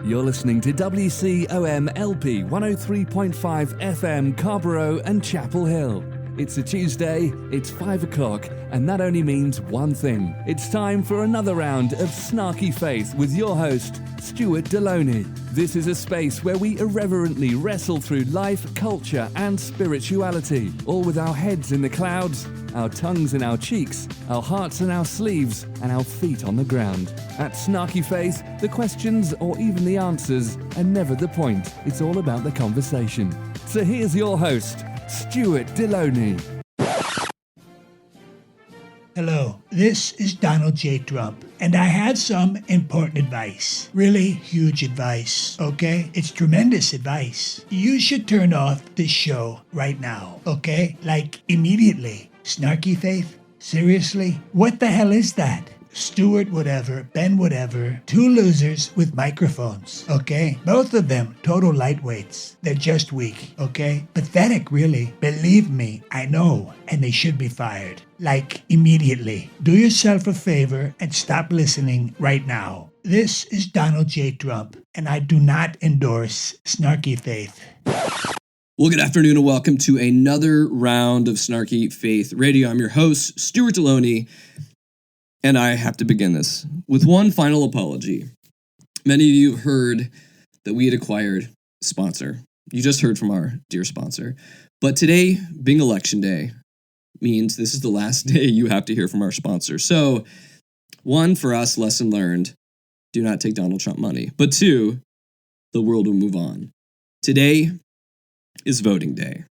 You're listening to WCOM LP 103.5 FM Carborough and Chapel Hill. It's a Tuesday, it's 5 o'clock, and that only means one thing. It's time for another round of Snarky Faith with your host, Stuart Deloney. This is a space where we irreverently wrestle through life, culture, and spirituality, all with our heads in the clouds, our tongues in our cheeks, our hearts in our sleeves, and our feet on the ground. At Snarky Faith, the questions or even the answers are never the point. It's all about the conversation. So here's your host, Stuart Deloney. Hello, this is Donald J. Trump, and I have some important advice. Really huge advice, okay? It's tremendous advice. You should turn off this show right now, okay? Like, immediately. Snarky Faith? Seriously? What the hell is that? Stuart whatever, Ben whatever, two losers with microphones, okay? Both of them total lightweights. They're just weak, okay? Pathetic, really. Believe me, I know, and they should be fired. Like, immediately. Do yourself a favor and stop listening right now. This is Donald J. Trump, and I do not endorse Snarky Faith. Well, good afternoon and welcome to another round of Snarky Faith Radio. I'm your host, Stuart Deloney, and I have to begin this with one final apology. Many of you have heard that we had acquired a sponsor. You just heard from our dear sponsor. But today, being election day, means this is the last day you have to hear from our sponsor. So, one, for us, lesson learned, do not take Donald Trump money. But two, the world will move on. Today is voting day.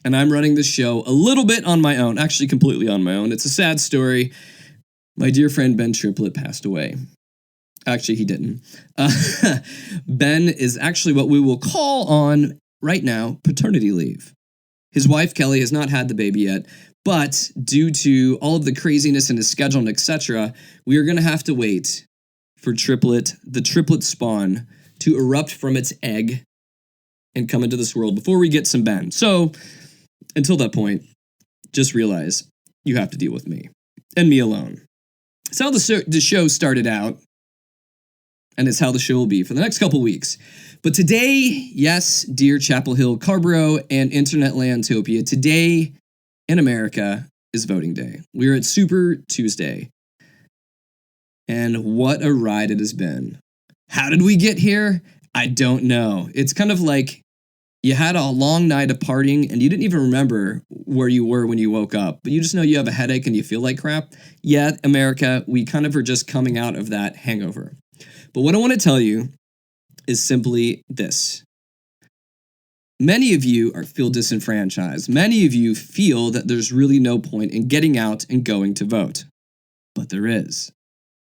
And I'm running this show a little bit on my own, actually completely on my own. It's a sad story. My dear friend Ben Triplett passed away. Actually, he didn't. Ben is actually what we will call on right now paternity leave. His wife, Kelly, has not had the baby yet, but due to all of the craziness in his schedule and etc., we are going to have to wait for the triplet spawn to erupt from its egg and come into this world before we get some Ben. So, until that point, just realize you have to deal with me, and me alone. It's how the show started out, and it's how the show will be for the next couple weeks. But today, yes, dear Chapel Hill, Carborough, and Internet Landtopia, today in America is voting day. We're at Super Tuesday. And what a ride it has been. How did we get here? I don't know. It's kind of like you had a long night of partying and you didn't even remember where you were when you woke up, but you just know you have a headache and you feel like crap. Yet, America, we kind of are just coming out of that hangover. But what I want to tell you is simply this. Many of you feel disenfranchised. Many of you feel that there's really no point in getting out and going to vote. But there is.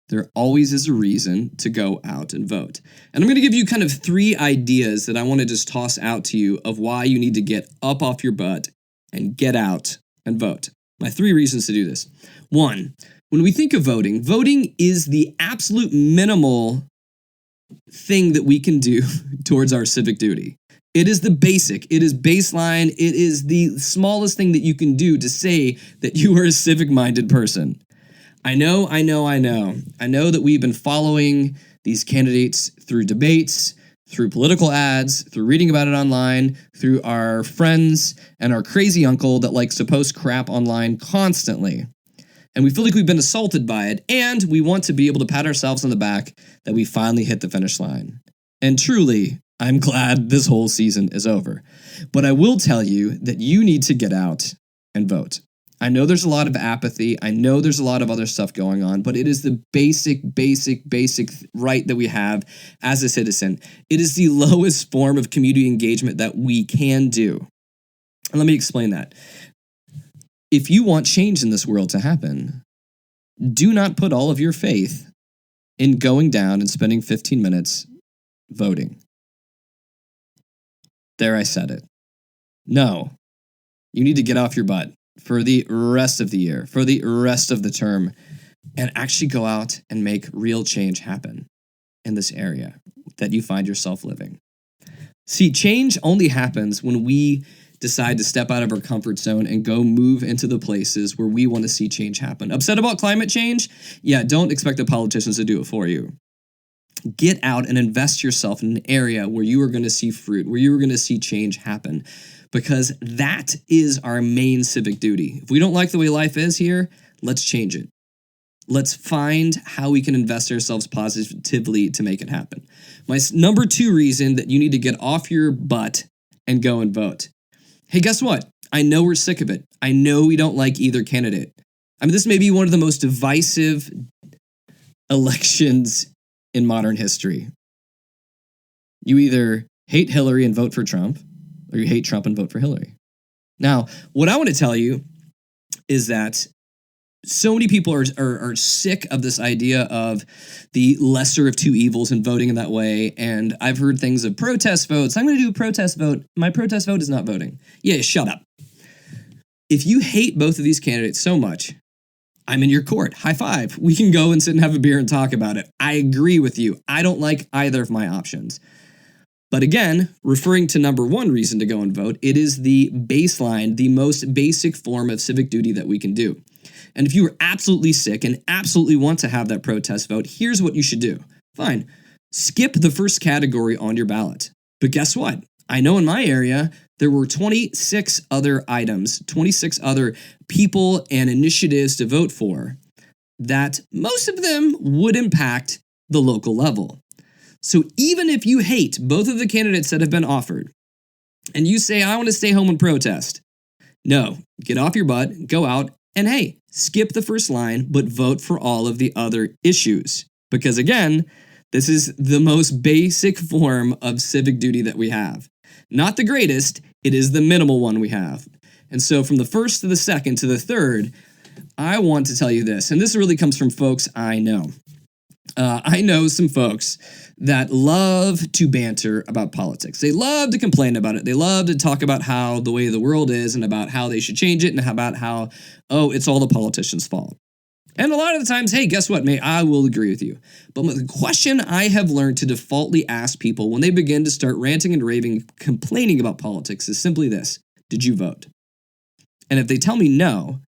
There always is a reason to go out and vote. And I'm going to give you kind of 3 ideas that I want to just toss out to you of why you need to get up off your butt and get out and vote. My 3 reasons to do this. 1, when we think of voting, voting is the absolute minimal thing that we can do towards our civic duty. It is the basic. It is baseline. It is the smallest thing that you can do to say that you are a civic-minded person. I know that we've been following these candidates through debates, through political ads, through reading about it online, through our friends and our crazy uncle that likes to post crap online constantly. And we feel like we've been assaulted by it, and we want to be able to pat ourselves on the back that we finally hit the finish line. And truly, I'm glad this whole season is over. But I will tell you that you need to get out and vote. I know there's a lot of apathy. I know there's a lot of other stuff going on, but it is the basic right that we have as a citizen. It is the lowest form of community engagement that we can do. And let me explain that. If you want change in this world to happen, do not put all of your faith in going down and spending 15 minutes voting. There, I said it. No, you need to get off your butt for the rest of the year, for the rest of the term, and actually go out and make real change happen in this area that you find yourself living. See, change only happens when we decide to step out of our comfort zone and go move into the places where we want to see change happen. Upset about climate change? Yeah, don't expect the politicians to do it for you. Get out and invest yourself in an area where you are going to see fruit, where you are going to see change happen, because that is our main civic duty. If we don't like the way life is here, let's change it. Let's find how we can invest ourselves positively to make it happen. My number 2 reason that you need to get off your butt and go and vote. Hey, guess what? I know we're sick of it. I know we don't like either candidate. I mean, this may be one of the most divisive elections in modern history. You either hate Hillary and vote for Trump, or you hate Trump and vote for Hillary. Now, what I want to tell you is that so many people are sick of this idea of the lesser of two evils and voting in that way. And I've heard things of protest votes. I'm going to do a protest vote. My protest vote is not voting. Yeah, shut up. If you hate both of these candidates so much, I'm in your court. High five. We can go and sit and have a beer and talk about it. I agree with you. I don't like either of my options. But again, referring to number 1 reason to go and vote, it is the baseline, the most basic form of civic duty that we can do. And if you are absolutely sick and absolutely want to have that protest vote, here's what you should do. Fine. Skip the first category on your ballot. But guess what? I know in my area, there were 26 other items, 26 other people and initiatives to vote for that most of them would impact the local level. So even if you hate both of the candidates that have been offered, and you say, I want to stay home and protest, no, get off your butt, go out, and hey, skip the first line, but vote for all of the other issues. Because again, this is the most basic form of civic duty that we have. Not the greatest, it is the minimal one we have. And so from the first to the second to the third, I want to tell you this, and this really comes from folks I know. I know some folks that love to banter about politics. They love to complain about it. They love to talk about how the way the world is and about how they should change it and about how, it's all the politicians' fault. And a lot of the times, hey, guess what, mate? I will agree with you. But the question I have learned to defaultly ask people when they begin to start ranting and raving, complaining about politics is simply this: did you vote? And if they tell me no,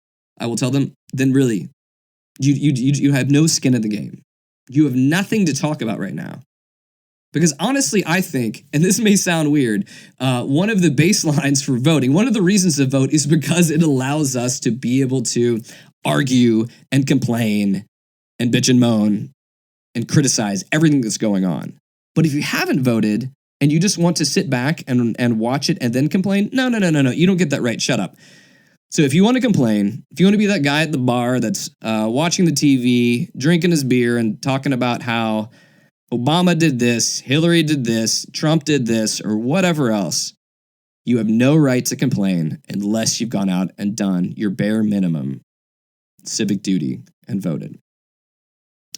I will tell them, then really, you have no skin in the game. You have nothing to talk about right now. Because honestly, I think, and this may sound weird, one of the baselines for voting, one of the reasons to vote is because it allows us to be able to argue and complain and bitch and moan and criticize everything that's going on. But if you haven't voted and you just want to sit back and watch it and then complain, no, you don't get that right. Shut up. So if you want to complain, if you want to be that guy at the bar that's watching the TV, drinking his beer and talking about how Obama did this, Hillary did this, Trump did this, or whatever else, you have no right to complain unless you've gone out and done your bare minimum civic duty and voted.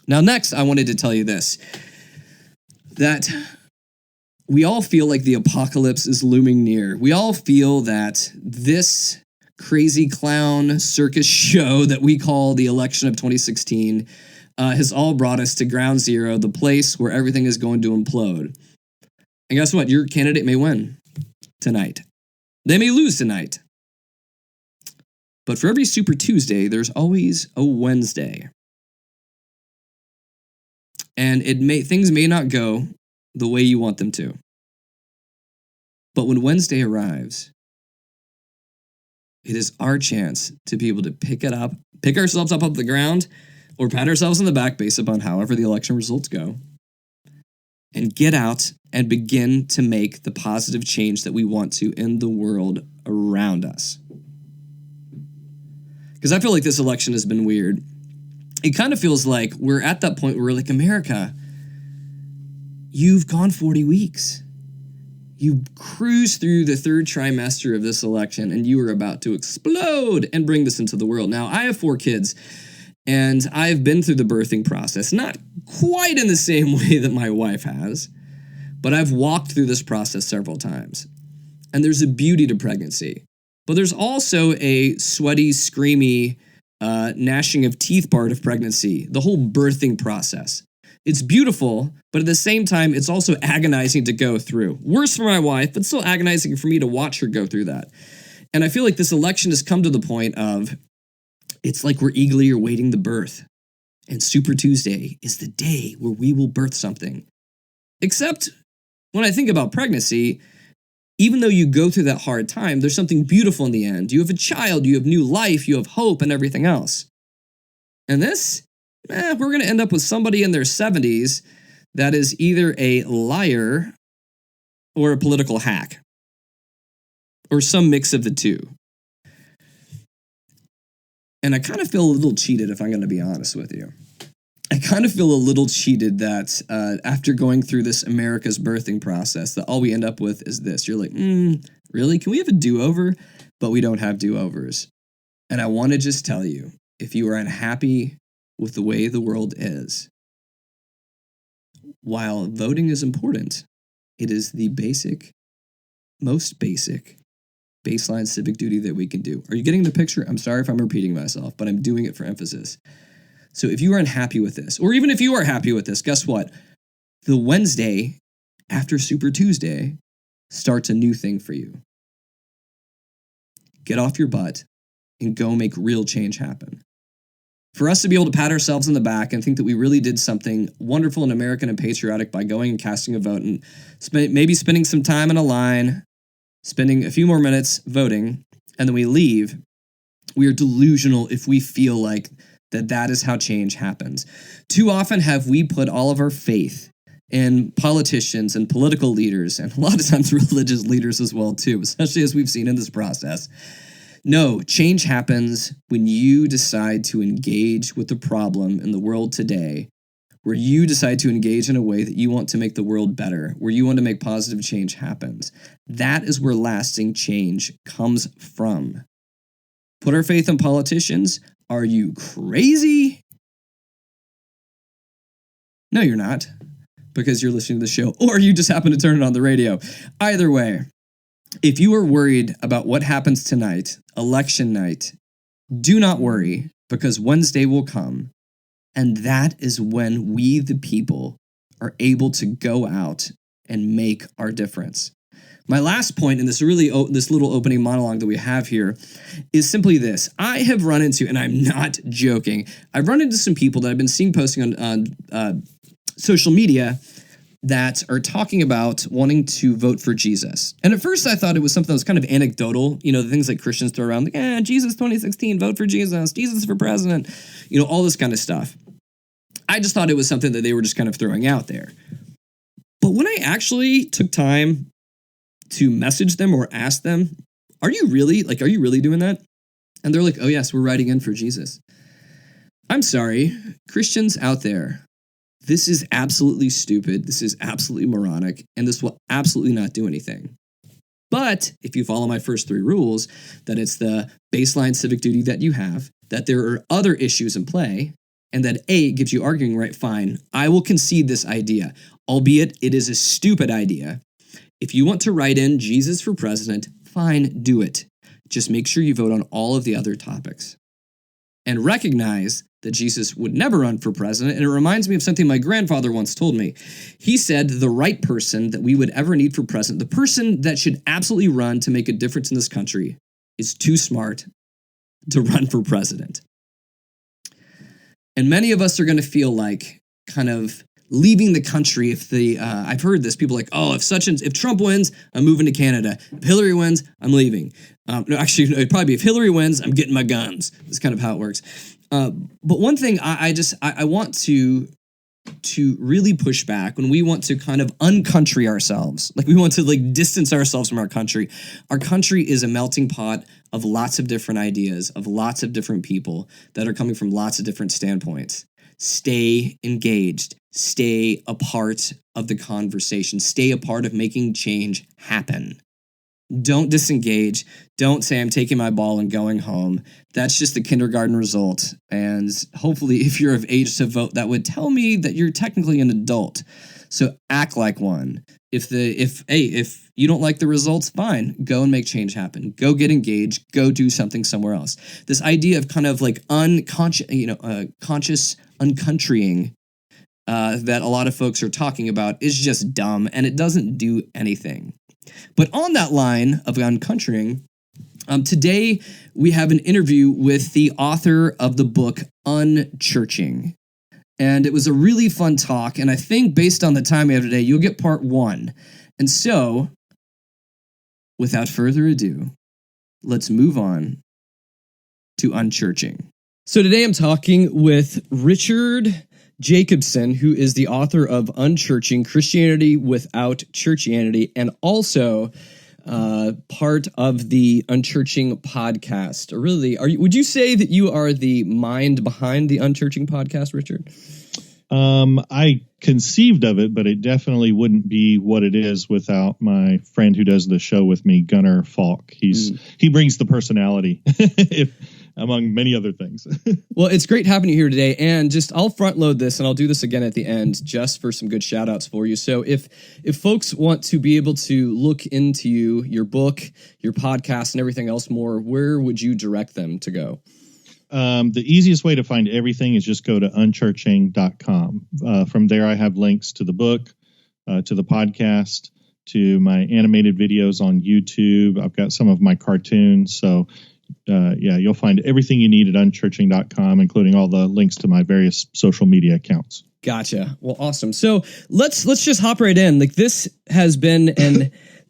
Now, next, I wanted to tell you this, that we all feel like the apocalypse is looming near. We all feel that this crazy clown circus show that we call the election of 2016 has all brought us to ground zero, the place where everything is going to implode. And guess what? Your candidate may win tonight. They may lose tonight. But for every Super Tuesday, there's always a Wednesday. And things may not go the way you want them to. But when Wednesday arrives, it is our chance to be able to pick ourselves up off the ground, or pat ourselves on the back based upon however the election results go, and get out and begin to make the positive change that we want to in the world around us. Because I feel like this election has been weird. It kind of feels like we're at that point where we're like, America, you've gone 40 weeks. You cruise through the third trimester of this election and you are about to explode and bring this into the world. Now, I have 4 kids and I've been through the birthing process, not quite in the same way that my wife has, but I've walked through this process several times. And there's a beauty to pregnancy, but there's also a sweaty, screamy, gnashing of teeth part of pregnancy, the whole birthing process. It's beautiful, but at the same time, it's also agonizing to go through. Worse for my wife, but still agonizing for me to watch her go through that. And I feel like this election has come to the point of, it's like we're eagerly awaiting the birth. And Super Tuesday is the day where we will birth something. Except when I think about pregnancy, even though you go through that hard time, there's something beautiful in the end. You have a child, you have new life, you have hope, and everything else. And this, we're going to end up with somebody in their 70s that is either a liar or a political hack, or some mix of the two. And I kind of feel a little cheated, if I'm going to be honest with you. I kind of feel a little cheated that after going through this America's birthing process, that all we end up with is this. You're like, really? Can we have a do-over? But we don't have do-overs. And I want to just tell you, if you are unhappy with the way the world is, while voting is important, it is the most basic baseline civic duty that we can do. Are you getting the picture? I'm sorry if I'm repeating myself, but I'm doing it for emphasis. So if you are unhappy with this, or even if you are happy with this, guess what? The Wednesday after Super Tuesday starts a new thing for you. Get off your butt and go make real change happen. For us to be able to pat ourselves on the back and think that we really did something wonderful and American and patriotic by going and casting a vote and maybe spending some time in a line, spending a few more minutes voting, and then we leave, we are delusional if we feel like that is how change happens. Too often have we put all of our faith in politicians and political leaders, and a lot of times religious leaders as well too, especially as we've seen in this process. No, change happens when you decide to engage with the problem in the world today, where you decide to engage in a way that you want to make the world better, where you want to make positive change happen. That is where lasting change comes from. Put our faith in politicians? Are you crazy? No, you're not, because you're listening to the show, or you just happen to turn it on the radio. Either way, if you are worried about what happens tonight, election night, do not worry, because Wednesday will come, and that is when we, the people, are able to go out and make our difference. My last point in this little opening monologue that we have here is simply this. I have run into, and I'm not joking, I've run into some people that I've been seeing posting on social media that are talking about wanting to vote for Jesus. And at first I thought it was something that was kind of anecdotal, the things like Christians throw around, like, Jesus 2016, vote for Jesus, Jesus for president, all this kind of stuff. I just thought it was something that they were just kind of throwing out there. But when I actually took time to message them or ask them, are you really doing that? And they're like, oh yes, we're writing in for Jesus. I'm sorry, Christians out there, this is absolutely stupid, this is absolutely moronic, and this will absolutely not do anything. But if you follow my first 3 rules, that it's the baseline civic duty that you have, that there are other issues in play, and that A gives you arguing right, fine, I will concede this idea, albeit it is a stupid idea. If you want to write in Jesus for president, fine, do it. Just make sure you vote on all of the other topics. And recognize that Jesus would never run for president, and it reminds me of something my grandfather once told me. He said the right person that we would ever need for president, the person that should absolutely run to make a difference in this country, is too smart to run for president. And many of us are going to feel like kind of leaving the country if I've heard this, people are like, oh, if Trump wins, I'm moving to Canada. If Hillary wins, I'm leaving. No, actually, it'd probably be if Hillary wins, I'm getting my guns. That's kind of how it works. But one thing I want to really push back when we want to kind of uncountry ourselves, like we want to distance ourselves from our country. Our country is a melting pot of lots of different ideas, of lots of different people that are coming from lots of different standpoints. Stay engaged. Stay a part of the conversation. Stay a part of making change happen. Don't disengage. Don't say, I'm taking my ball and going home. That's just the kindergarten result. And hopefully, if you're of age to vote, that would tell me that you're technically an adult. So act like one. If you don't like the results, fine. Go and make change happen. Go get engaged. Go do something somewhere else. This idea of kind of conscious uncountrying that a lot of folks are talking about is just dumb, and it doesn't do anything. But on that line of uncountrying, today we have an interview with the author of the book Unchurching. And it was a really fun talk. And I think based on the time we have today, you'll get part 1. And so, without further ado, let's move on to Unchurching. So today I'm talking with Richard Jacobson, who is the author of Unchurching, Christianity Without Churchianity, and also part of the Unchurching podcast. Or really, would you say that you are the mind behind the Unchurching podcast, Richard? I conceived of it, but it definitely wouldn't be what it is without my friend who does the show with me, Gunnar Falk. He brings the personality, among many other things. Well, it's great having you here today, and I'll front load this, and I'll do this again at the end, just for some good shout outs for you. So if folks want to be able to look into your book, your podcast, and everything else more, where would you direct them to go? The easiest way to find everything is just go to unchurching.com. From there, I have links to the book, to the podcast, to my animated videos on YouTube. I've got some of my cartoons. So, you'll find everything you need at unchurching.com, including all the links to my various social media accounts. Gotcha. Well, awesome. So let's just hop right in. Like, this has been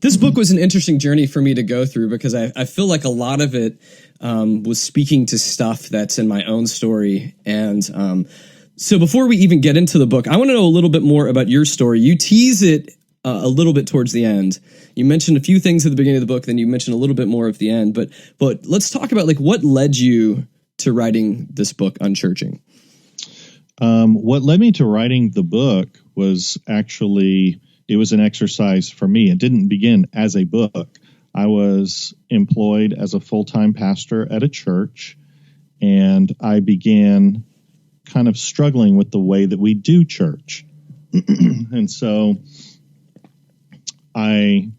this book was an interesting journey for me to go through, because I feel like a lot of it was speaking to stuff that's in my own story. And so before we even get into the book, I want to know a little bit more about your story. You tease it a little bit towards the end. You mentioned a few things at the beginning of the book, then you mentioned a little bit more at the end. But let's talk about what led you to writing this book, Unchurching. What led me to writing the book was actually, it was an exercise for me. It didn't begin as a book. I was employed as a full-time pastor at a church, and I began kind of struggling with the way that we do church. And so I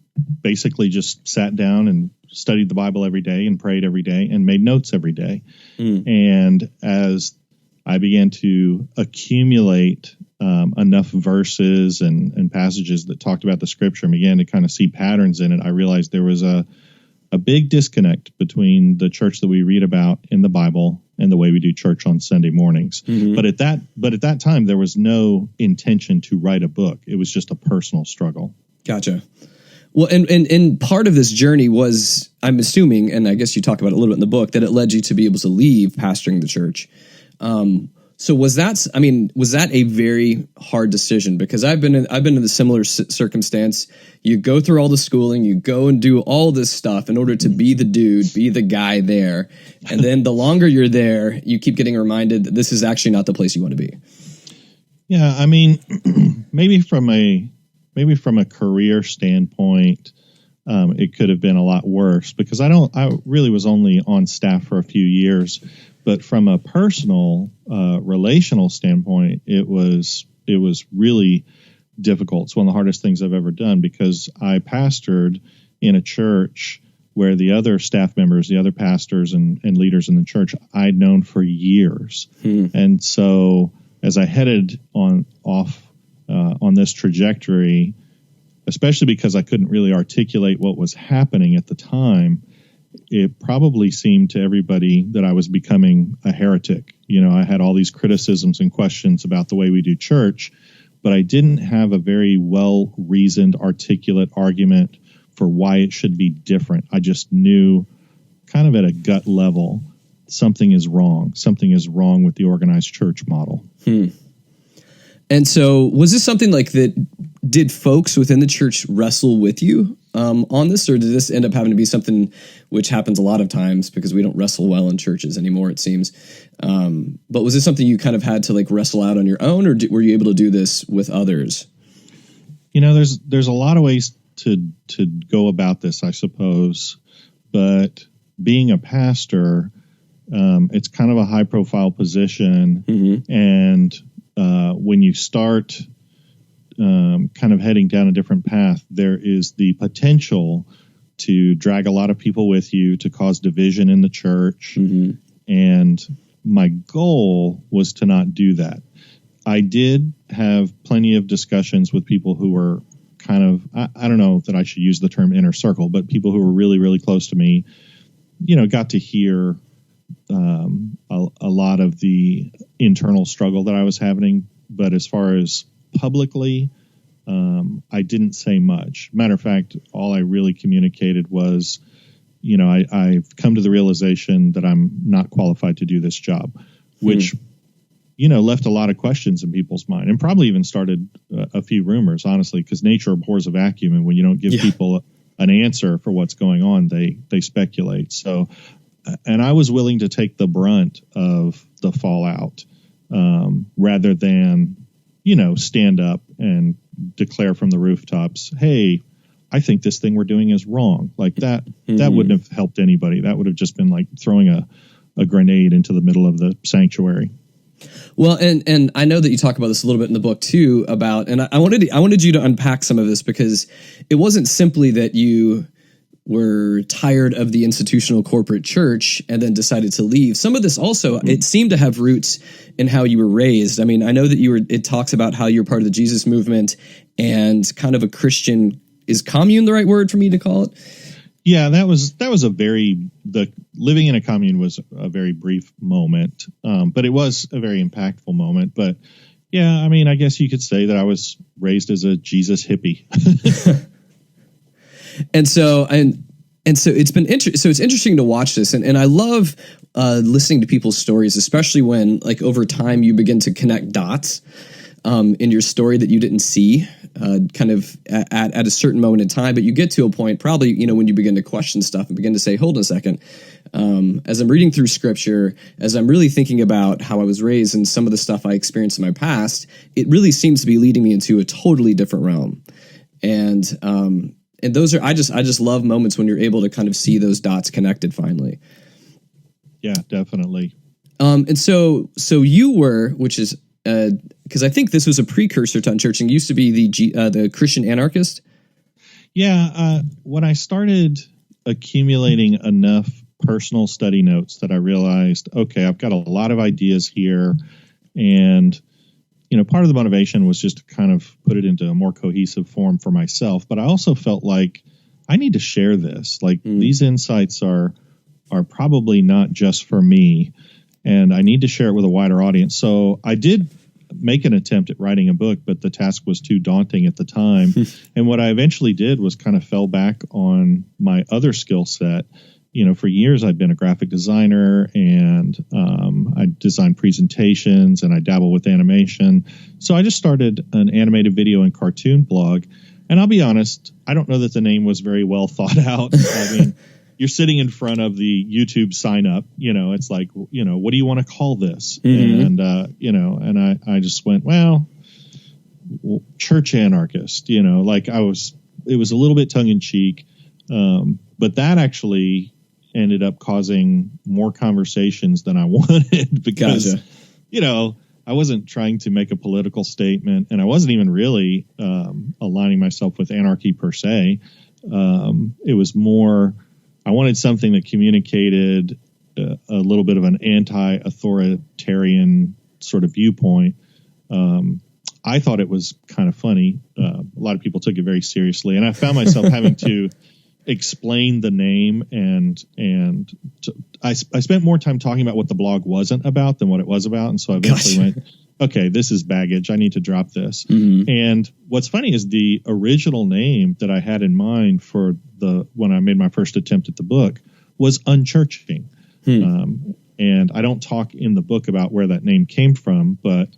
basically just sat down and studied the Bible every day and prayed every day and made notes every day. And as I began to accumulate enough verses and passages that talked about the scripture and began to kind of see patterns in it, I realized there was a big disconnect between the church that we read about in the Bible and the way we do church on Sunday mornings. But at that time, there was no intention to write a book. It was just a personal struggle. Gotcha. Well, and part of this journey was, I'm assuming, and I guess you talk about it a little bit in the book, that it led you to be able to leave pastoring the church. So was that a very hard decision? Because I've been in a similar circumstance. You go through all the schooling, you go and do all this stuff in order to be the dude, be the guy there. And then the longer you're there, you keep getting reminded that this is actually not the place you want to be. Yeah, I mean, maybe from a career standpoint, it could have been a lot worse, because I really was only on staff for a few years. But from a personal, relational standpoint, it was really difficult. It's one of the hardest things I've ever done, because I pastored in a church where the other staff members, the other pastors and leaders in the church, I'd known for years. And so as I headed on this trajectory, especially because I couldn't really articulate what was happening at the time, it probably seemed to everybody that I was becoming a heretic. I had all these criticisms and questions about the way we do church, but I didn't have a very well-reasoned, articulate argument for why it should be different. I just knew, kind of at a gut level, something is wrong. Something is wrong with the organized church model. And so was this something like that? Did folks within the church wrestle with you on this, or did this end up having to be something which happens a lot of times because we don't wrestle well in churches anymore, it seems. But was this something you kind of had to wrestle out on your own, or were you able to do this with others? There's a lot of ways to go about this, I suppose. But being a pastor, it's kind of a high profile position. And when you start kind of heading down a different path, there is the potential to drag a lot of people with you, to cause division in the church. And my goal was to not do that. I did have plenty of discussions with people who were kind of, I don't know that I should use the term inner circle, but people who were really, really close to me, got to hear a lot of the internal struggle that I was having. But as far as publicly, I didn't say much. Matter of fact, all I really communicated was, I've come to the realization that I'm not qualified to do this job, which, left a lot of questions in people's mind, and probably even started a few rumors, honestly, because nature abhors a vacuum. And when you don't give people an answer for what's going on, they speculate. So, and I was willing to take the brunt of the fallout, rather than, stand up and declare from the rooftops, hey, I think this thing we're doing is wrong. Like that, that wouldn't have helped anybody. That would have just been like throwing a grenade into the middle of the sanctuary. Well, and I know that you talk about this a little bit in the book too, about, and I wanted you to unpack some of this, because it wasn't simply that you were tired of the institutional corporate church and then decided to leave. Some of this also, it seemed to have roots in how you were raised. I mean, I know that it talks about how you're part of the Jesus movement and kind of a Christian, is commune the right word for me to call it? Yeah, that was the living in a commune was a very brief moment, but it was a very impactful moment. But yeah, I mean, I guess you could say that I was raised as a Jesus hippie. And so it's been so it's interesting to watch this, and I love listening to people's stories, especially when, like, over time you begin to connect dots in your story that you didn't see kind of at a certain moment in time, but you get to a point probably, when you begin to question stuff and begin to say, hold on a second. As I'm reading through scripture, as I'm really thinking about how I was raised and some of the stuff I experienced in my past, it really seems to be leading me into a totally different realm. And those are, I just love moments when you're able to kind of see those dots connected finally. Yeah, definitely. And so you were, which is, because I think this was a precursor to Unchurching, used to be the Christian anarchist. Yeah, when I started accumulating enough personal study notes that I realized, okay, I've got a lot of ideas here, and part of the motivation was just to kind of put it into a more cohesive form for myself. But I also felt like I need to share this. Like these insights are probably not just for me, and I need to share it with a wider audience. So I did make an attempt at writing a book, but the task was too daunting at the time. And what I eventually did was kind of fell back on my other skill set. For years I'd been a graphic designer, and I designed presentations, and I dabble with animation. So I just started an animated video and cartoon blog. And I'll be honest, I don't know that the name was very well thought out. I mean, you're sitting in front of the YouTube sign up, it's like, what do you want to call this? Mm-hmm. And I just went, well, church anarchist, like it was a little bit tongue in cheek. But that actually ended up causing more conversations than I wanted, because, Gotcha. I wasn't trying to make a political statement, and I wasn't even really aligning myself with anarchy per se. It was more, I wanted something that communicated a little bit of an anti-authoritarian sort of viewpoint. I thought it was kind of funny. A lot of people took it very seriously, and I found myself having to explain the name, I spent more time talking about what the blog wasn't about than what it was about. And so I eventually went, okay, this is baggage. I need to drop this. Mm-hmm. And what's funny is the original name that I had in mind for when I made my first attempt at the book was Unchurching. And I don't talk in the book about where that name came from, but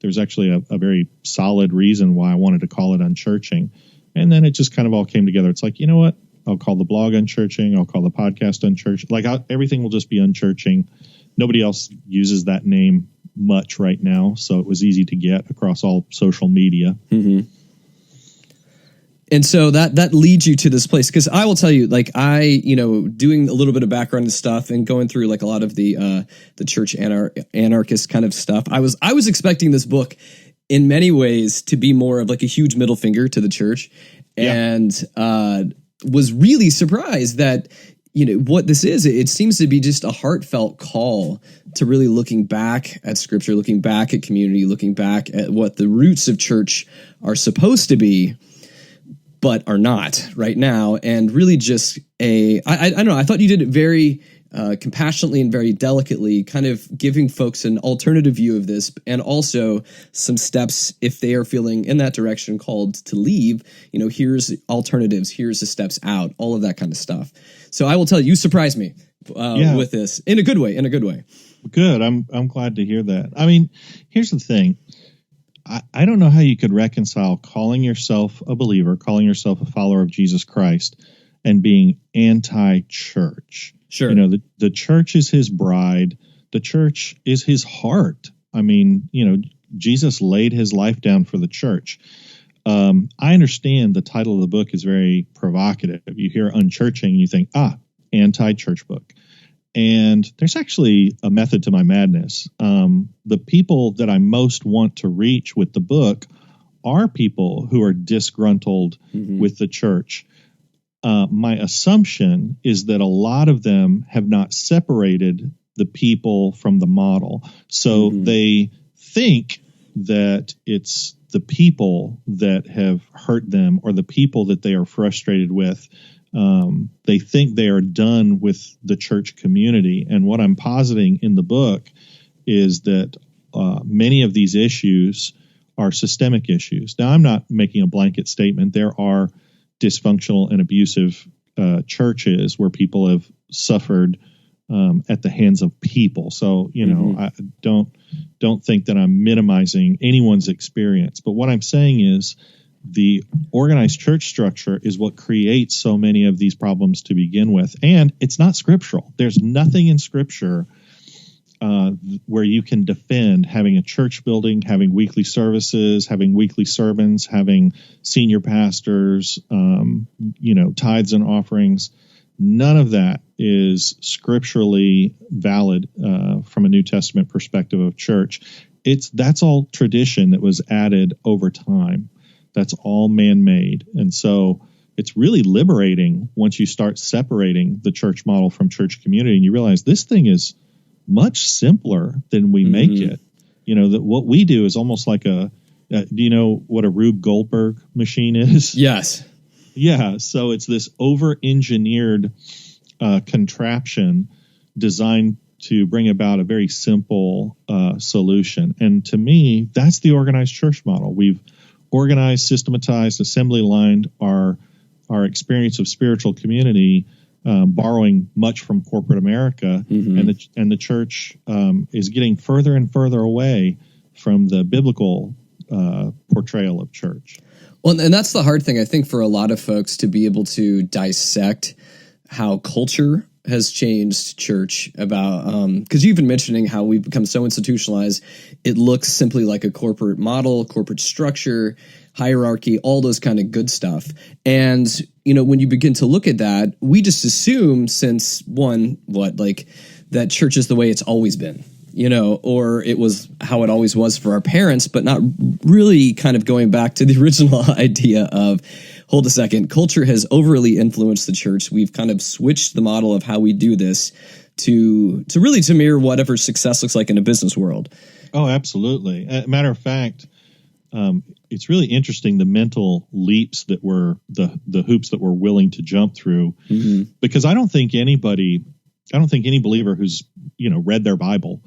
there's actually a very solid reason why I wanted to call it Unchurching. And then it just kind of all came together. It's like, you know what? I'll call the blog Unchurching. I'll call the podcast Unchurching. Like everything will just be Unchurching. Nobody else uses that name much right now, so it was easy to get across all social media. Mm-hmm. And so that leads you to this place, because I will tell you, like, doing a little bit of background and stuff and going through like a lot of the church anarchist kind of stuff. I was expecting this book in many ways to be more of like a huge middle finger to the church, and was really surprised that, what this is. It seems to be just a heartfelt call to really looking back at scripture, looking back at community, looking back at what the roots of church are supposed to be, but are not right now. And really just I don't know. I thought you did it very compassionately and very delicately, kind of giving folks an alternative view of this, and also some steps if they are feeling in that direction called to leave. Here's alternatives, here's the steps out, all of that kind of stuff. So I will tell you surprised me with this in a good way. Good. I'm glad to hear that. I mean, here's the thing. I don't know how you could reconcile calling yourself a believer, calling yourself a follower of Jesus Christ, and being anti-church. Sure. The church is his bride. The church is his heart. I mean, Jesus laid his life down for the church. I understand the title of the book is very provocative. You hear Unchurching, you think, anti-church book. And there's actually a method to my madness. The people that I most want to reach with the book are people who are disgruntled with the church. My assumption is that a lot of them have not separated the people from the model. So they think that it's the people that have hurt them or the people that they are frustrated with. They think they are done with the church community. And what I'm positing in the book is that many of these issues are systemic issues. Now, I'm not making a blanket statement. There are dysfunctional and abusive churches where people have suffered at the hands of people. So, I don't think that I'm minimizing anyone's experience. But what I'm saying is, the organized church structure is what creates so many of these problems to begin with. And it's not scriptural. There's nothing in Scripture where you can defend having a church building, having weekly services, having weekly sermons, having senior pastors, tithes and offerings. None of that is scripturally valid from a New Testament perspective of church. That's all tradition that was added over time. That's all man-made. And so it's really liberating once you start separating the church model from church community and you realize this thing is much simpler than we make it. That what we do is almost like do you know what a Rube Goldberg machine is? Yes. Yeah. So it's this over-engineered contraption designed to bring about a very simple solution. And to me, that's the organized church model. We've organized, systematized, assembly lined our experience of spiritual community, borrowing much from corporate America, and the church is getting further and further away from the biblical portrayal of church. Well, and that's the hard thing, I think, for a lot of folks to be able to dissect how culture has changed church about, because you've been mentioning how we've become so institutionalized, it looks simply like a corporate model, corporate structure, hierarchy, all those kind of good stuff. And, when you begin to look at that, we just assume that church is the way it's always been, or it was how it always was for our parents, but not really kind of going back to the original idea of, hold a second, culture has overly influenced the church. We've kind of switched the model of how we do this to mirror whatever success looks like in a business world. Oh, absolutely. Matter of fact, it's really interesting the mental leaps that were the hoops that we're willing to jump through, because I don't think any believer who's read their Bible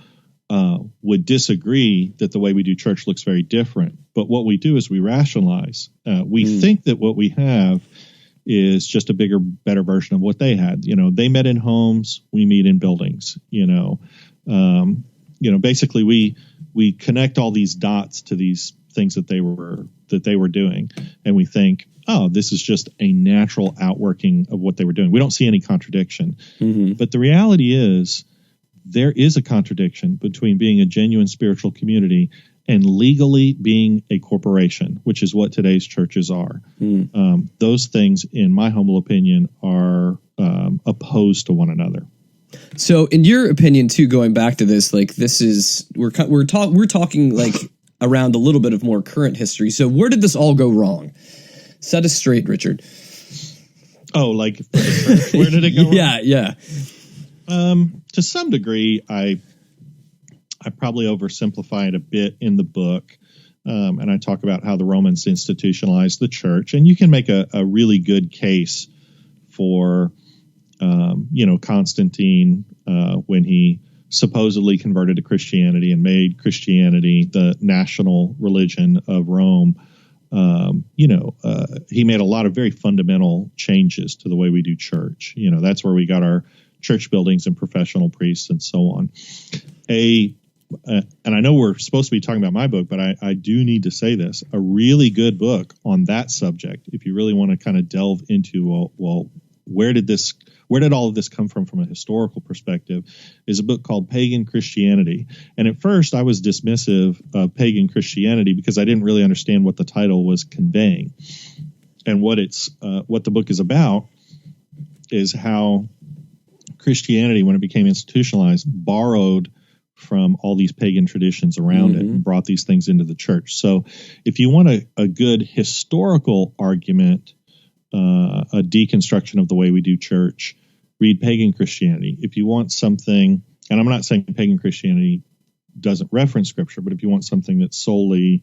would disagree that the way we do church looks very different. But what we do is we rationalize. We think that what we have is just a bigger, better version of what they had. They met in homes, we meet in buildings. Basically we connect all these dots to these things that they were doing, and we think, oh, this is just a natural outworking of what they were doing. We don't see any contradiction. But the reality is, there is a contradiction between being a genuine spiritual community and legally being a corporation, which is what today's churches are. Those things, in my humble opinion, are opposed to one another. So, in your opinion, too, going back to this, we're talking like around a little bit of more current history. So, where did this all go wrong? Set us straight, Richard. Oh, like for the church, where did it go wrong? Yeah. To some degree, I probably oversimplify it a bit in the book, and I talk about how the Romans institutionalized the church, and you can make a really good case for Constantine, when he supposedly converted to Christianity and made Christianity the national religion of Rome, he made a lot of very fundamental changes to the way we do church. That's where we got our church buildings and professional priests and so on. And I know we're supposed to be talking about my book, but I do need to say this. A really good book on that subject, if you really want to kind of delve into, where did all of this come from a historical perspective, is a book called Pagan Christianity. And at first I was dismissive of pagan Christianity because I didn't really understand what the title was conveying. And what the book is about is how Christianity, when it became institutionalized, borrowed from all these pagan traditions around it and brought these things into the church. So if you want a good historical argument, a deconstruction of the way we do church, read Pagan Christianity. If you want something, and I'm not saying pagan Christianity doesn't reference scripture, but if you want something that's solely,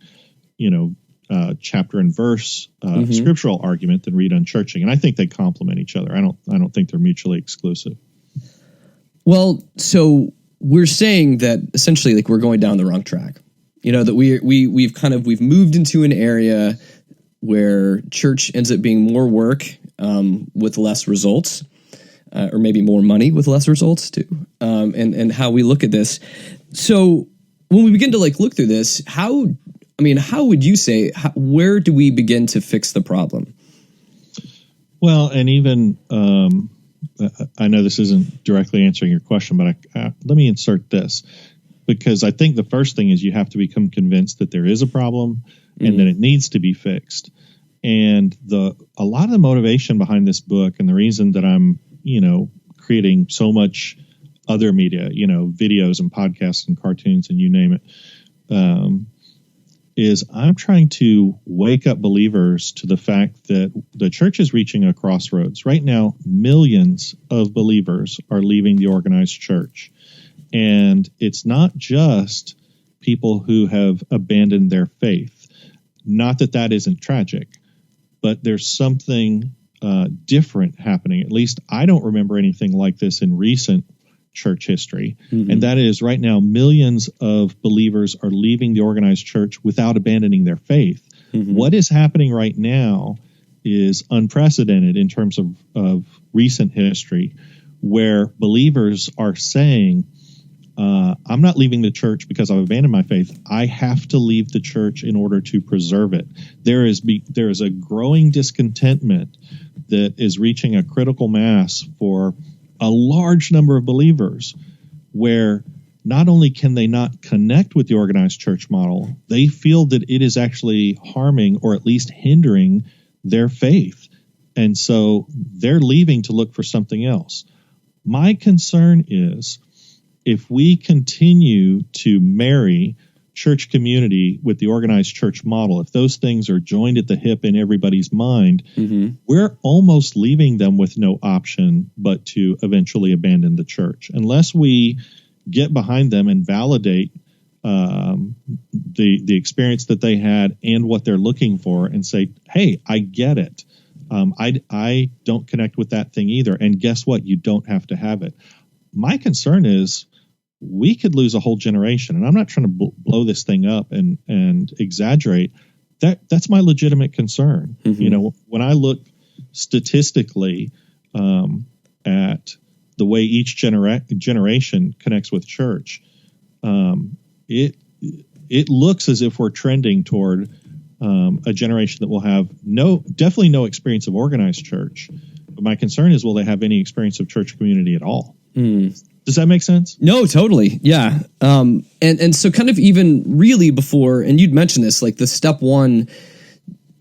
chapter and verse scriptural argument, then read Unchurching. And I think they complement each other. I don't think they're mutually exclusive. Well, so we're saying that essentially, like, we're going down the wrong track. That we've moved into an area where church ends up being more work with less results, or maybe more money with less results too. And how we look at this. So when we begin to look through this, how would you say, where do we begin to fix the problem? Well, and even I know this isn't directly answering your question, but let me insert this, because I think the first thing is you have to become convinced that there is a problem and that it needs to be fixed. And a lot of the motivation behind this book, and the reason that I'm, creating so much other media, videos and podcasts and cartoons and you name it, is I'm trying to wake up believers to the fact that the church is reaching a crossroads. Right now, millions of believers are leaving the organized church. And it's not just people who have abandoned their faith. Not that that isn't tragic, but there's something different happening. At least I don't remember anything like this in recent church history. And that is, right now, millions of believers are leaving the organized church without abandoning their faith. What is happening right now is unprecedented in terms of recent history, where believers are saying, I'm not leaving the church because I've abandoned my faith. I have to leave the church in order to preserve it. There is a growing discontentment that is reaching a critical mass for a large number of believers, where not only can they not connect with the organized church model, they feel that it is actually harming or at least hindering their faith. And so they're leaving to look for something else. My concern is, if we continue to marry church community with the organized church model, if those things are joined at the hip in everybody's mind, we're almost leaving them with no option but to eventually abandon the church. Unless we get behind them and validate the experience that they had and what they're looking for, and say, hey, I get it. I don't connect with that thing either. And guess what? You don't have to have it. My concern is we could lose a whole generation. And I'm not trying to blow this thing up and exaggerate. That's my legitimate concern. When I look statistically at the way each generation connects with church, it looks as if we're trending toward a generation that will have definitely no experience of organized church. But my concern is, will they have any experience of church community at all? Does that make sense? No, totally. Yeah. And so kind of even really before, and you'd mentioned this, the step one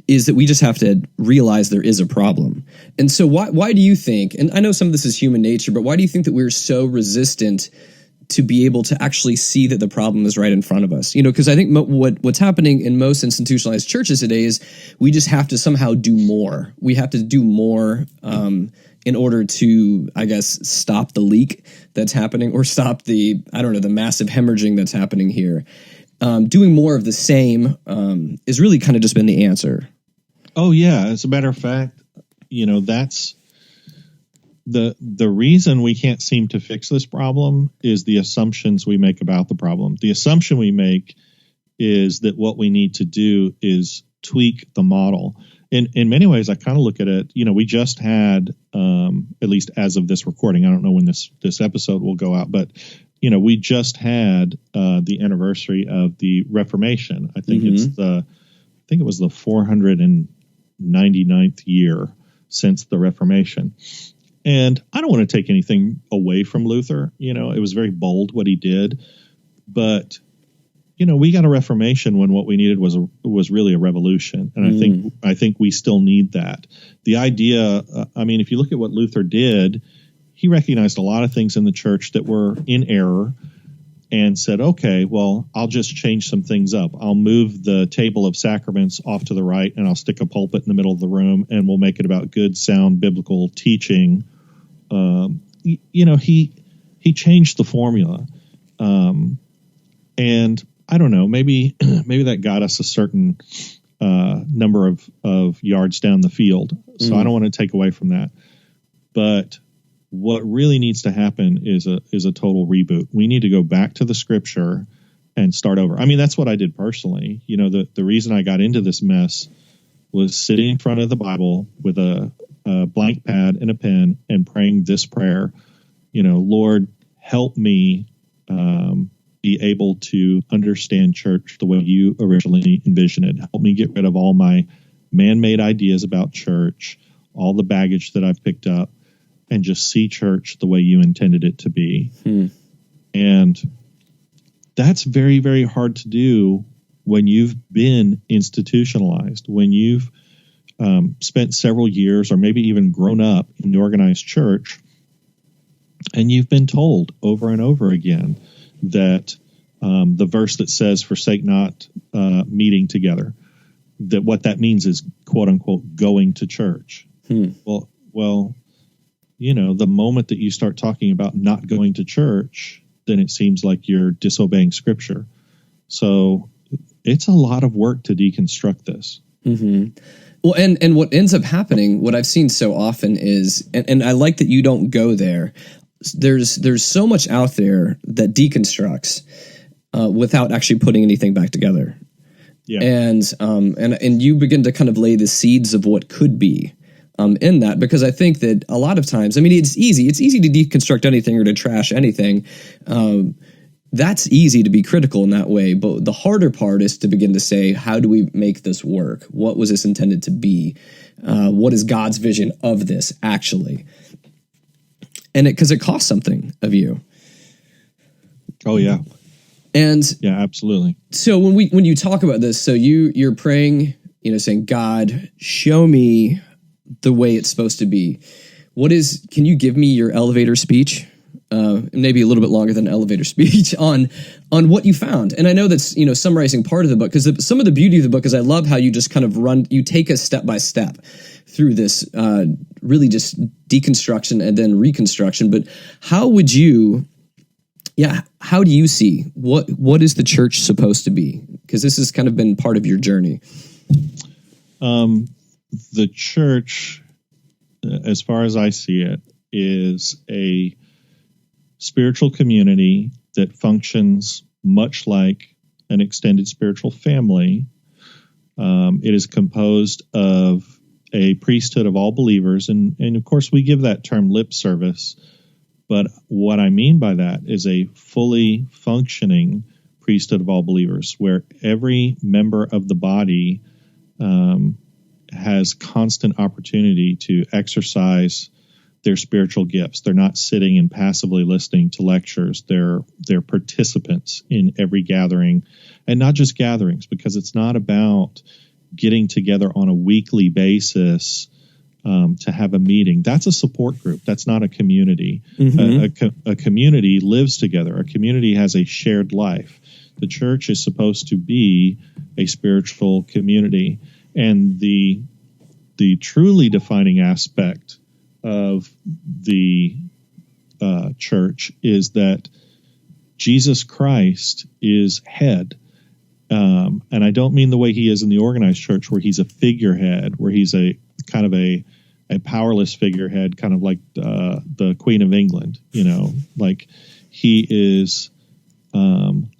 is that we just have to realize there is a problem. And so why do you think, and I know some of this is human nature, but why do you think that we're so resistant to be able to actually see that the problem is right in front of us? Because I think what's happening in most institutionalized churches today is we just have to somehow do more. We have to do more in order to, I guess, stop the leak that's happening, or stop the massive hemorrhaging that's happening here. Doing more of the same is really kind of just been the answer. Oh, yeah. As a matter of fact, the reason we can't seem to fix this problem is the assumptions we make about the problem. The assumption we make is that what we need to do is tweak the model. In many ways, I kind of look at it, we just had, at least as of this recording, I don't know when this episode will go out, but, we just had the anniversary of the Reformation. I think it was the 499th year since the Reformation. And I don't want to take anything away from Luther. It was very bold what he did, but we got a Reformation when what we needed was really a revolution, and I think we still need that. The idea, if you look at what Luther did, he recognized a lot of things in the church that were in error, and said, "Okay, well, I'll just change some things up. I'll move the table of sacraments off to the right, and I'll stick a pulpit in the middle of the room, and we'll make it about good, sound biblical teaching." He changed the formula, and I don't know, maybe that got us a certain number of yards down the field. So I don't want to take away from that. But what really needs to happen is a total reboot. We need to go back to the scripture and start over. That's what I did personally. The reason I got into this mess was sitting in front of the Bible with a blank pad and a pen and praying this prayer. Lord, help me be able to understand church the way you originally envisioned it. Help me get rid of all my man-made ideas about church, all the baggage that I've picked up, and just see church the way you intended it to be. And that's very, very hard to do when you've been institutionalized, when you've spent several years or maybe even grown up in the organized church, and you've been told over and over again that the verse that says, "Forsake not meeting together," that what that means is, quote unquote, going to church. Well, the moment that you start talking about not going to church, then it seems like you're disobeying scripture. So it's a lot of work to deconstruct this. Well, and what ends up happening, what I've seen so often is, and I like that you don't go there, there's so much out there that deconstructs without actually putting anything back together. Yeah. And you begin to kind of lay the seeds of what could be in that, because I think that a lot of times, it's easy to deconstruct anything or to trash anything. That's easy to be critical in that way, but the harder part is to begin to say, how do we make this work? What was this intended to be? What is God's vision of this actually? And because it costs something of you. Oh yeah. And yeah, absolutely. So when you talk about this, so you're praying, saying, God, show me the way it's supposed to be. Can you give me your elevator speech? Maybe a little bit longer than an elevator speech on what you found. And I know that's, summarizing part of the book, because some of the beauty of the book is I love how you just kind of you take us step by step through this really just deconstruction and then reconstruction. But how do you see what is the church supposed to be? Because this has kind of been part of your journey. The church, as far as I see it, is a spiritual community that functions much like an extended spiritual family. It is composed of a priesthood of all believers, and of course we give that term lip service, but what I mean by that is a fully functioning priesthood of all believers, where every member of the body has constant opportunity to exercise their spiritual gifts. They're not sitting and passively listening to lectures. They're participants in every gathering, and not just gatherings, because it's not about getting together on a weekly basis to have a meeting. That's a support group. That's not a community. A community lives together. A community has a shared life. The church is supposed to be a spiritual community, and the truly defining aspect of the church is that Jesus Christ is head. And I don't mean the way he is in the organized church, where he's a figurehead, where he's a kind of a powerless figurehead, kind of like the Queen of England. Like he is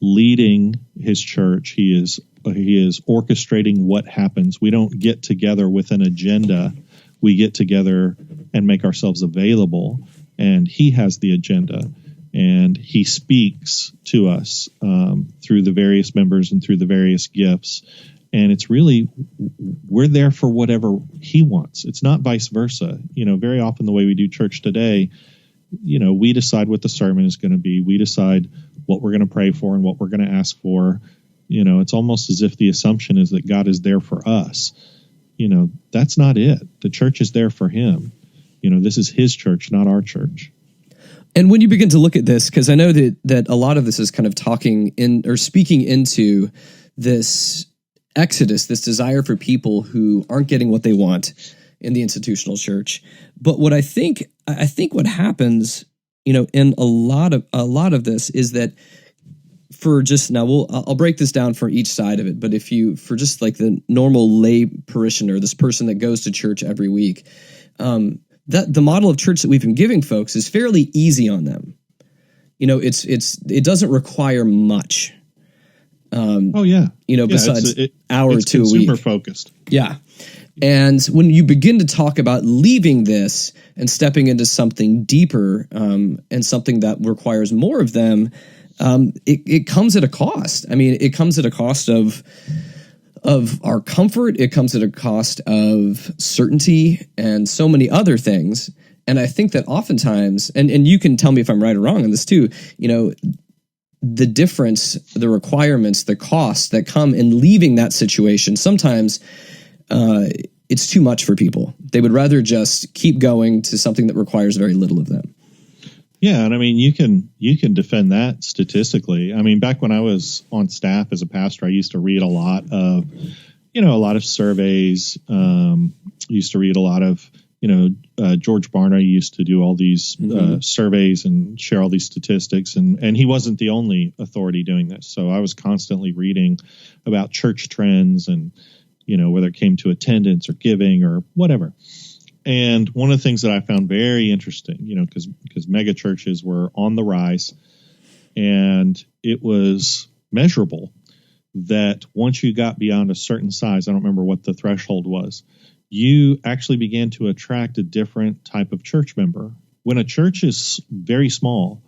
leading his church. He is orchestrating what happens. We don't get together with an agenda. We get together and make ourselves available, and he has the agenda, and he speaks to us through the various members and through the various gifts. And it's really, we're there for whatever he wants. It's not vice versa. Very often the way we do church today, we decide what the sermon is going to be. We decide what we're going to pray for and what we're going to ask for. It's almost as if the assumption is that God is there for us. That's not it. The church is there for him. This is his church, not our church. And when you begin to look at this, because I know that a lot of this is kind of talking in or speaking into this exodus, this desire for people who aren't getting what they want in the institutional church. But what I think what happens, in a lot of this is that for just now, I'll break this down for each side of it. But for just like the normal lay parishioner, this person that goes to church every week, that the model of church that we've been giving folks is fairly easy on them. It doesn't require much. Besides hour or two a week. Consumer focused. Yeah. And when you begin to talk about leaving this and stepping into something deeper and something that requires more of them, it comes at a cost. I mean, it comes at a cost of our comfort. It comes at a cost of certainty and so many other things. And I think that oftentimes, and you can tell me if I'm right or wrong on this too, the difference, the requirements, the costs that come in leaving that situation, sometimes it's too much for people. They would rather just keep going to something that requires very little of them. Yeah, and I mean, you can defend that statistically. I mean, back when I was on staff as a pastor, I used to read a lot of surveys. Used to read a lot of, George Barna used to do all these surveys and share all these statistics, and he wasn't the only authority doing this. So I was constantly reading about church trends and, whether it came to attendance or giving or whatever. And one of the things that I found very interesting, because mega churches were on the rise, and it was measurable that once you got beyond a certain size, I don't remember what the threshold was, you actually began to attract a different type of church member. When a church is very small,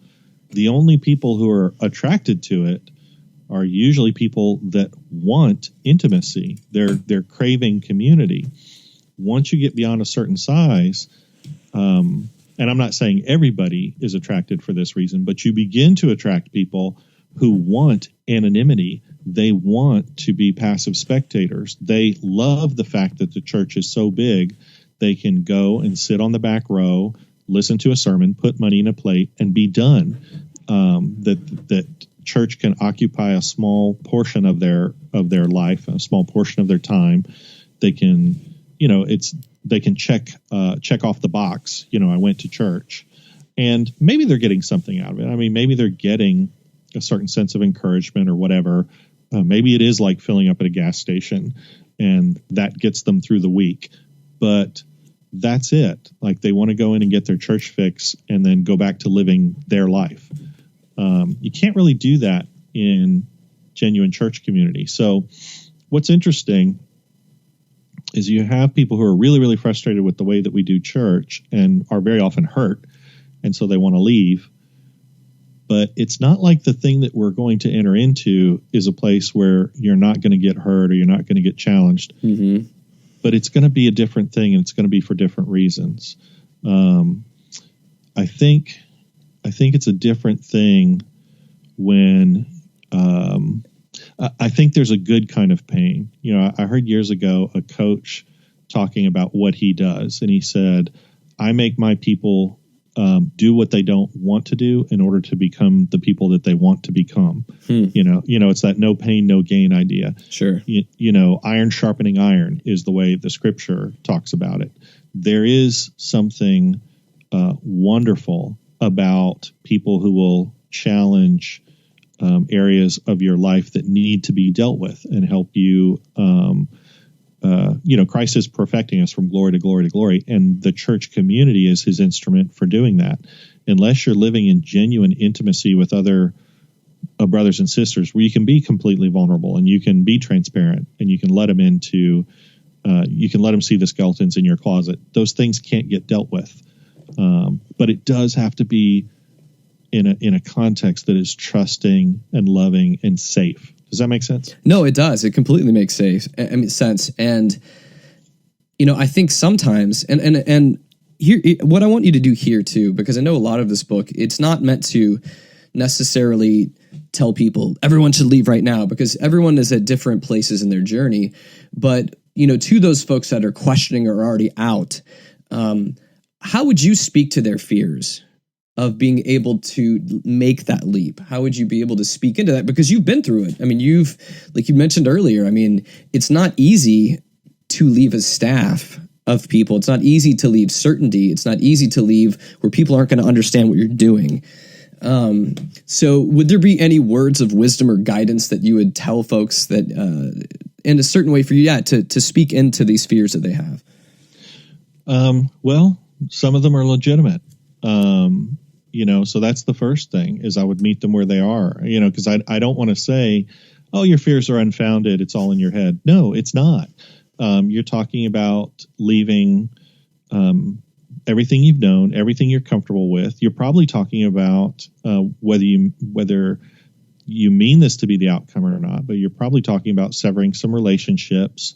the only people who are attracted to it are usually people that want intimacy. They're craving community. Once you get beyond a certain size, and I'm not saying everybody is attracted for this reason, but you begin to attract people who want anonymity. They want to be passive spectators. They love the fact that the church is so big, they can go and sit on the back row, listen to a sermon, put money in a plate, and be done. That church can occupy a small portion of their life, a small portion of their time. They can, they can check off the box. I went to church, and maybe they're getting something out of it. I mean, maybe they're getting a certain sense of encouragement or whatever. Maybe it is like filling up at a gas station, and that gets them through the week. But that's it. Like, they want to go in and get their church fix and then go back to living their life. You can't really do that in genuine church community. So what's interesting is you have people who are really, really frustrated with the way that we do church and are very often hurt, and so they want to leave. But it's not like the thing that we're going to enter into is a place where you're not going to get hurt or you're not going to get challenged. Mm-hmm. But it's going to be a different thing, and it's going to be for different reasons. I think it's a different thing when I think there's a good kind of pain. I heard years ago a coach talking about what he does, and he said, I make my people do what they don't want to do in order to become the people that they want to become. It's that no pain, no gain idea. Sure. Iron sharpening iron is the way the scripture talks about it. There is something wonderful about people who will challenge areas of your life that need to be dealt with and help you Christ is perfecting us from glory to glory to glory, and the church community is his instrument for doing that. Unless you're living in genuine intimacy with other brothers and sisters, where you can be completely vulnerable and you can be transparent and you can let them see the skeletons in your closet, those things can't get dealt with. But it does have to be in a context that is trusting and loving and safe. Does that make sense? No, it does. It completely makes sense. And, I think sometimes, and here, what I want you to do here too, because I know a lot of this book, it's not meant to necessarily tell people everyone should leave right now, because everyone is at different places in their journey. But, to those folks that are questioning or already out, how would you speak to their fears of being able to make that leap? How would you be able to speak into that? Because you've been through it. I mean, like you mentioned earlier, it's not easy to leave a staff of people. It's not easy to leave certainty. It's not easy to leave where people aren't going to understand what you're doing. So would there be any words of wisdom or guidance that you would tell folks that, in a certain way for you, to speak into these fears that they have? Well, some of them are legitimate. So that's the first thing, is I would meet them where they are, because I don't want to say, oh, your fears are unfounded, it's all in your head. No, it's not. You're talking about leaving everything you've known, everything you're comfortable with. You're probably talking about whether you mean this to be the outcome or not, but you're probably talking about severing some relationships,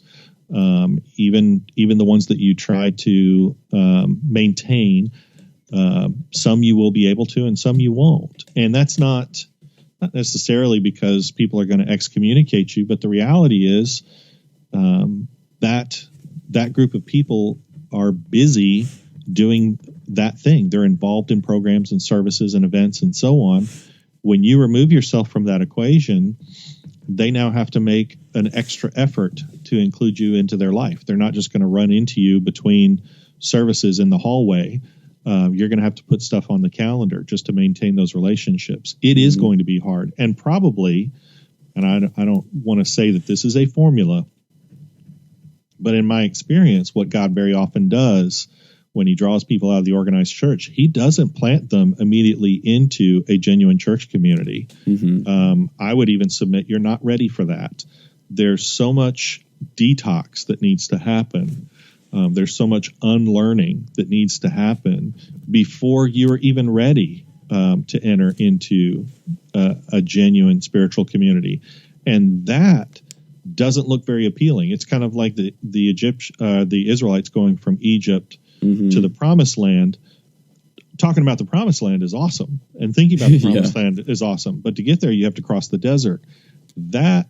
even the ones that you try to maintain. Some you will be able to, and some you won't. And that's not necessarily because people are going to excommunicate you, but the reality is that group of people are busy doing that thing. They're involved in programs and services and events and so on. When you remove yourself from that equation, they now have to make an extra effort to include you into their life. They're not just going to run into you between services in the hallway. You're going to have to put stuff on the calendar just to maintain those relationships. It is going to be hard. And probably, and I don't want to say that this is a formula, but in my experience, what God very often does when he draws people out of the organized church, he doesn't plant them immediately into a genuine church community. I would even submit you're not ready for that. There's so much detox that needs to happen. There's so much unlearning that needs to happen before you are even ready to enter into a genuine spiritual community. And that doesn't look very appealing. It's kind of like the Israelites going from Egypt to the Promised Land. Talking about the Promised Land is awesome, and thinking about the Promised Land is awesome. But to get there, you have to cross the desert. That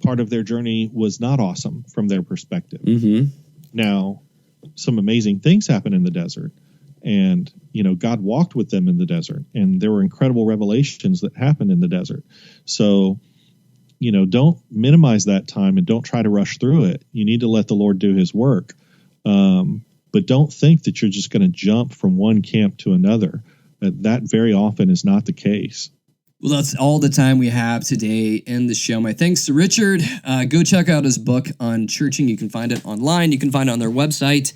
part of their journey was not awesome from their perspective. Now, some amazing things happen in the desert, and God walked with them in the desert, and there were incredible revelations that happened in the desert. So, don't minimize that time and don't try to rush through it. You need to let the Lord do his work. But don't think that you're just going to jump from one camp to another. That very often is not the case. Well, that's all the time we have today in the show. My thanks to Richard. Go check out his book, Unchurching. You can find it online. You can find it on their website.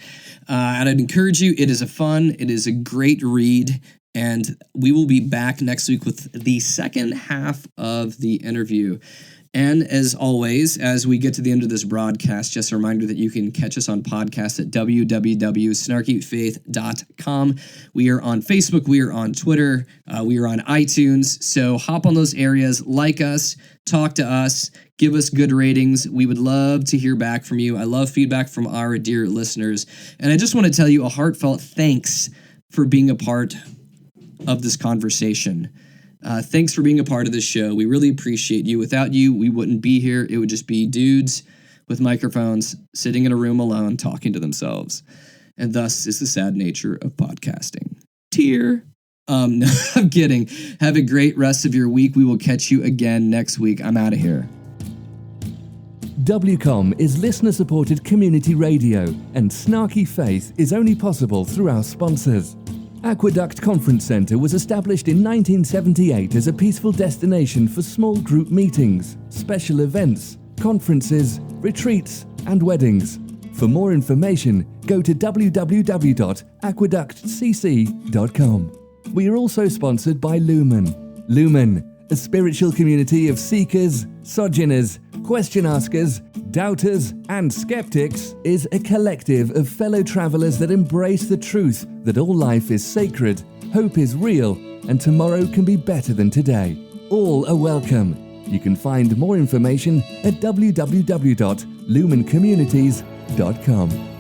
And I'd encourage you. It is a great read. And we will be back next week with the second half of the interview. And as always, as we get to the end of this broadcast, just a reminder that you can catch us on podcast at www.snarkyfaith.com. We are on Facebook. We are on Twitter. We are on iTunes. So hop on those areas, like us, talk to us, give us good ratings. We would love to hear back from you. I love feedback from our dear listeners. And I just want to tell you a heartfelt thanks for being a part of this conversation. Thanks for being a part of this show. We really appreciate you. Without you, we wouldn't be here. It would just be dudes with microphones sitting in a room alone talking to themselves. And thus is the sad nature of podcasting. Tear. No, I'm kidding. Have a great rest of your week. We will catch you again next week. I'm out of here. WCOM is listener-supported community radio, and Snarky Faith is only possible through our sponsors. Aqueduct Conference Centre was established in 1978 as a peaceful destination for small group meetings, special events, conferences, retreats, and weddings. For more information, go to www.aqueductcc.com. We are also sponsored by Lumen. Lumen, a spiritual community of seekers, sojourners, question askers, doubters, and skeptics, is a collective of fellow travelers that embrace the truth that all life is sacred, hope is real, and tomorrow can be better than today. All are welcome. You can find more information at www.lumencommunities.com.